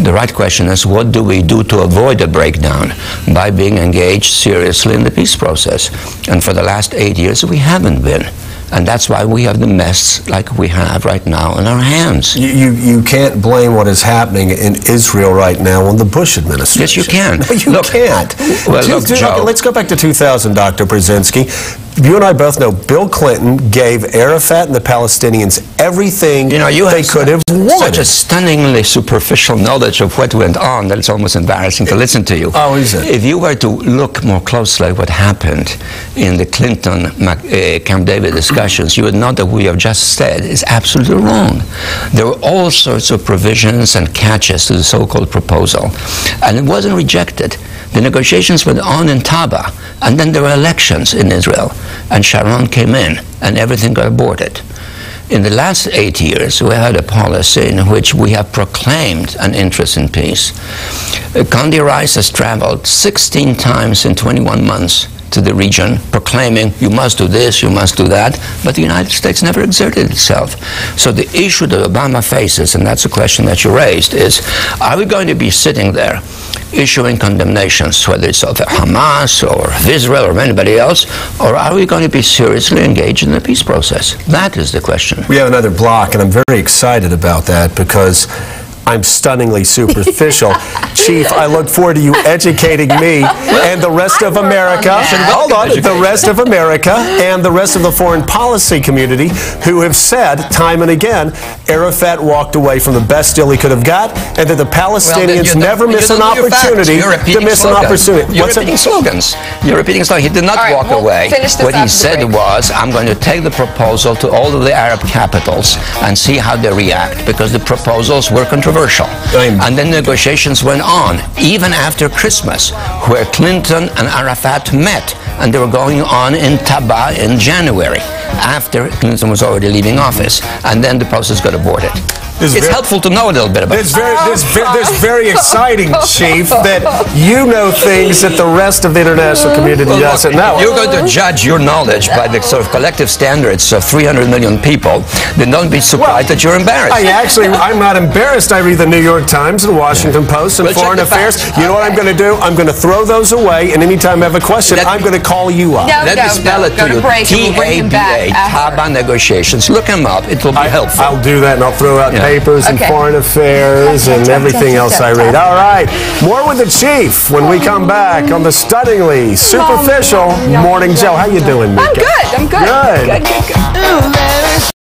The right question is, what do we do to avoid a breakdown by being engaged seriously in the peace process? And for the last 8 years, we haven't been. And that's why we have the mess like we have right now in our hands. You can't blame what is happening in Israel right now on the Bush administration. Yes, you can. No, you can't. Well, look, Joe. Okay, let's go back to 2000, Dr. Brzezinski. You and I both know Bill Clinton gave Arafat and the Palestinians everything they could have wanted. Such a stunningly superficial knowledge of what went on that it's almost embarrassing to listen to you. Oh, is it? If you were to look more closely at what happened in the Clinton-Camp David discussions, you would know that what we have just said is absolutely wrong. There were all sorts of provisions and catches to the so-called proposal, and it wasn't rejected. The negotiations went on in Taba, and then there were elections in Israel, and Sharon came in, and everything got aborted. In the last 8 years, we had a policy in which we have proclaimed an interest in peace. Condi Rice has traveled 16 times in 21 months to the region, proclaiming, you must do this, you must do that, but the United States never exerted itself. So the issue that Obama faces, and that's a question that you raised, is, are we going to be sitting there issuing condemnations, whether it's of Hamas or of Israel or anybody else, or are we going to be seriously engaged in the peace process? That is the question. We have another block, and I'm very excited about that because I'm stunningly superficial. Chief, I look forward to you educating me and the rest of America. Hold on, the rest of America and the rest of the foreign policy community who have said time and again, Arafat walked away from the best deal he could have got, and that the Palestinians never miss an opportunity to miss an opportunity. You're repeating slogans. You're repeating slogans. He did not walk away. What he said was, I'm going to take the proposal to all of the Arab capitals and see how they react, because the proposals were controversial. And then negotiations went on, even after Christmas, where Clinton and Arafat met, and they were going on in Taba in January, after Clinton was already leaving office, and then the process got aborted. It's helpful to know a little bit about it. It's very exciting, Chief, that you know things that the rest of the international community doesn't know. You're going to judge your knowledge by the sort of collective standards of 300 million people, then don't be surprised that you're embarrassed. I'm not embarrassed. I read the New York Times and Washington Post and Foreign Affairs. You know what I'm going to do? I'm going to throw those away, and anytime I have a question, I'm going to call you up. Let me spell it to you. T-A-B-A, Taba negotiations. Look them up. It will be helpful. I'll do that, and I'll throw out papers and Foreign Affairs and everything else I read. All right, more with the Chief when we come back on the stunningly superficial Morning Joe. How you doing, Mika? I'm good. Good.